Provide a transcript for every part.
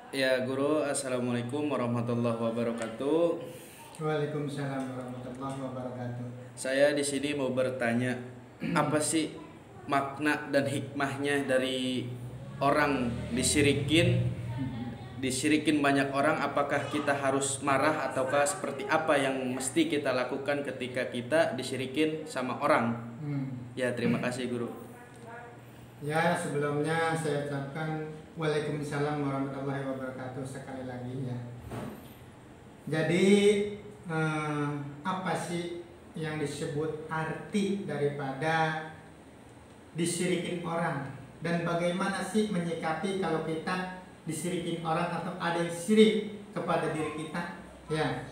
Ya guru, assalamualaikum warahmatullahi wabarakatuh. Waalaikumsalam warahmatullahi wabarakatuh. Saya di sini mau bertanya, apa sih makna dan hikmahnya dari orang disirikin banyak orang? Apakah kita harus marah ataukah seperti apa yang mesti kita lakukan ketika kita disirikin sama orang? Ya terima kasih guru. Ya, sebelumnya saya ucapkan Waalaikumsalam warahmatullahi wabarakatuh sekali lagi ya. Jadi apa sih yang disebut arti daripada disirikin orang, dan bagaimana sih menyikapi kalau kita disirikin orang atau ada yang sirik kepada diri kita? Ya.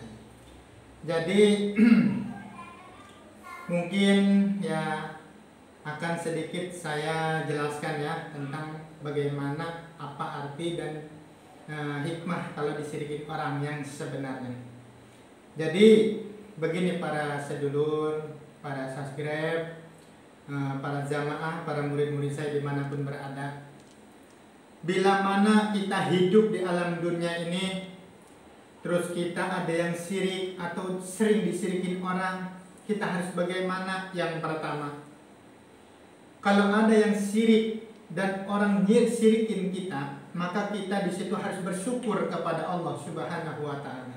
Jadi mungkin ya akan sedikit saya jelaskan ya tentang bagaimana apa arti dan hikmah kalau disirikin orang yang sebenarnya. Jadi begini para sedulur, para subscribe, para jamaah, para murid-murid saya dimanapun berada. Bila mana kita hidup di alam dunia ini, terus kita ada yang sirik atau sering disirikin orang, kita harus bagaimana? Yang pertama, kalau ada yang sirik dan orang sirikin kita, maka kita di situ harus bersyukur kepada Allah Subhanahu wa taala.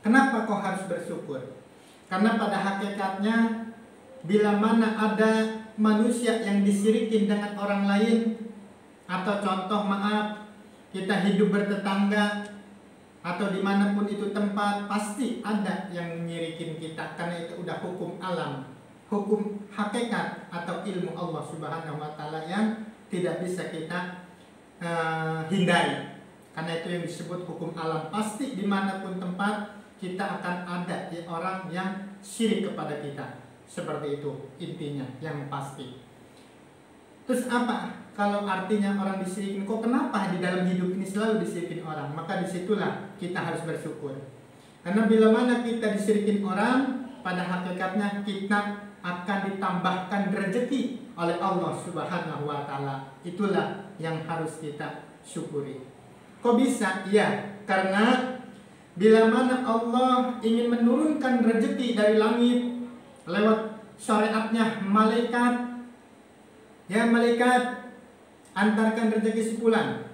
Kenapa kok harus bersyukur? Karena pada hakikatnya bila mana ada manusia yang disirikin dengan orang lain, atau contoh maaf, kita hidup bertetangga atau dimanapun itu tempat, pasti ada yang menyirikin kita, karena itu udah hukum alam, hukum hakikat atau ilmu Allah Subhanahu wa taala yang tidak bisa kita hindari. Karena itu yang disebut hukum alam, pasti dimanapun tempat kita akan ada orang yang syirik kepada kita. Seperti itu intinya yang pasti. Terus apa kalau artinya orang disirikin? Kok kenapa di dalam hidup ini selalu disirikin orang? Maka disitulah kita harus bersyukur. Karena bila mana kita disirikin orang, pada hakikatnya kita akan ditambahkan rezeki oleh Allah Subhanahu wa taala. Itulah yang harus kita syukuri. Kok bisa? Ya, karena bila mana Allah ingin menurunkan rezeki dari langit lewat syariatnya malaikat, ya malaikat antarkan rezeki si fulan.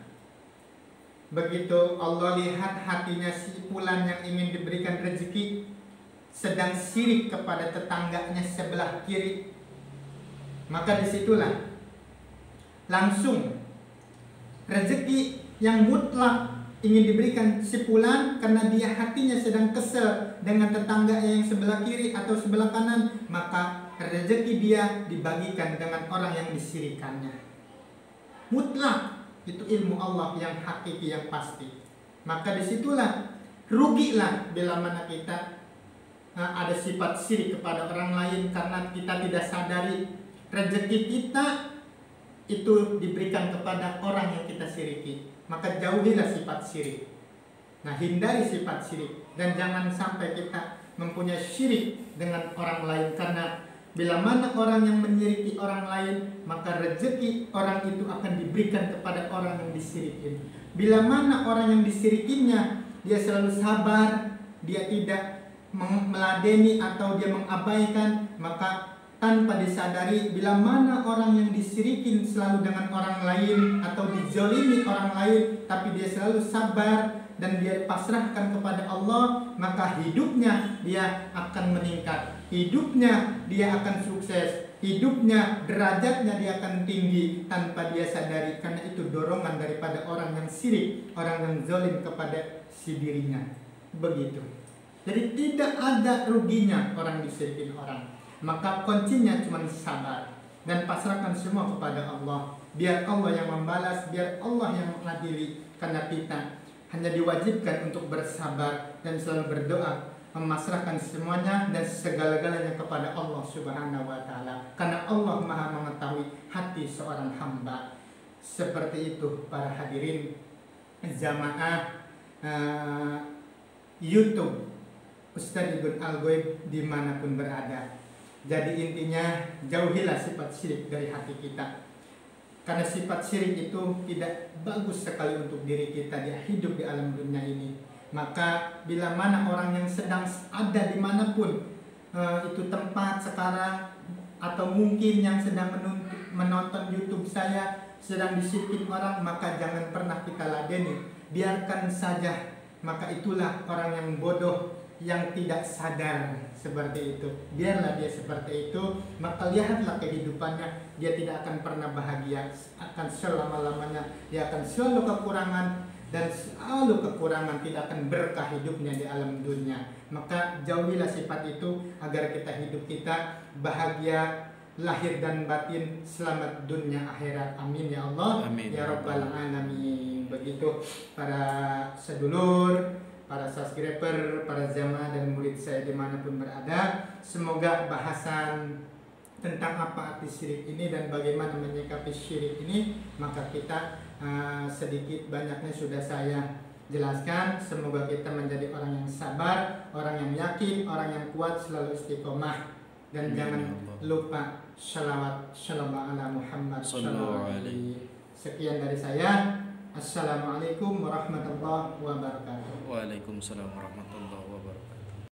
Begitu Allah lihat hatinya si fulan yang ingin diberikan rezeki sedang sirik kepada tetangganya sebelah kiri, maka disitulah langsung rezeki yang mutlak ingin diberikan si fulan, karena dia hatinya sedang kesel dengan tetangganya yang sebelah kiri atau sebelah kanan, maka rezeki dia dibagikan dengan orang yang disirikannya. Mutlak, itu ilmu Allah yang hakiki, yang pasti. Maka disitulah rugilah bila mana kita ada sifat sirik kepada orang lain, karena kita tidak sadari rezeki kita itu diberikan kepada orang yang kita siriki. Maka jauhilah sifat sirik. Nah, hindari sifat sirik, dan jangan sampai kita mempunyai syirik dengan orang lain, karena bila mana orang yang menyiriki orang lain, maka rezeki orang itu akan diberikan kepada orang yang disirikin. Bila mana orang yang disirikinnya dia selalu sabar, dia tidak meladeni atau dia mengabaikan, maka tanpa disadari bila mana orang yang disirikin selalu dengan orang lain atau dizolimi orang lain, tapi dia selalu sabar dan dia pasrahkan kepada Allah, maka hidupnya dia akan meningkat, hidupnya dia akan sukses, hidupnya derajatnya dia akan tinggi tanpa dia sadari. Karena itu dorongan daripada orang yang sirik, orang yang zalim kepada si dirinya. Begitu. Jadi tidak ada ruginya orang disirikin orang. Maka kuncinya cuma sabar dan pasrahkan semua kepada Allah. Biar Allah yang membalas, biar Allah yang mengadili. Karena kita hanya diwajibkan untuk bersabar dan selalu berdoa, memasrahkan semuanya dan segala-galanya kepada Allah Subhanahu wa taala. Karena Allah Maha mengetahui hati seorang hamba. Seperti itu para hadirin jamaah YouTube Ustadz Ibn Al-Ghoib dimanapun berada. Jadi intinya jauhilah sifat syirik dari hati kita. Karena sifat syirik itu tidak bagus sekali untuk diri kita dia hidup di alam dunia ini. Maka bila mana orang yang sedang ada dimanapun itu tempat sekarang, atau mungkin yang sedang menonton YouTube saya sedang disyirik orang, maka jangan pernah kita ladeni, biarkan saja. Maka itulah orang yang bodoh, yang tidak sadar seperti itu. Biarlah dia seperti itu, maka lihatlah kehidupannya, dia tidak akan pernah bahagia, akan selama-lamanya dia akan selalu kekurangan, dan selalu kekurangan, tidak akan berkah hidupnya di alam dunia. Maka jauhilah sifat itu agar kita hidup kita bahagia lahir dan batin, selamat dunia akhirat. Amin ya Allah. Amin. Ya Rabbal Alamin. Begitu para sedulur, para subscriber, para jamaah dan murid saya dimanapun berada, semoga bahasan tentang apa arti syirik ini dan bagaimana menyikapi syirik ini, maka kita sedikit banyaknya sudah saya jelaskan. Semoga kita menjadi orang yang sabar, orang yang yakin, orang yang kuat, selalu istiqomah, dan jangan lupa shalawat ala Muhammad sallallahu alaihi. Sekian dari saya. Assalamualaikum warahmatullahi wabarakatuh. Waalaikumsalam warahmatullahi wabarakatuh.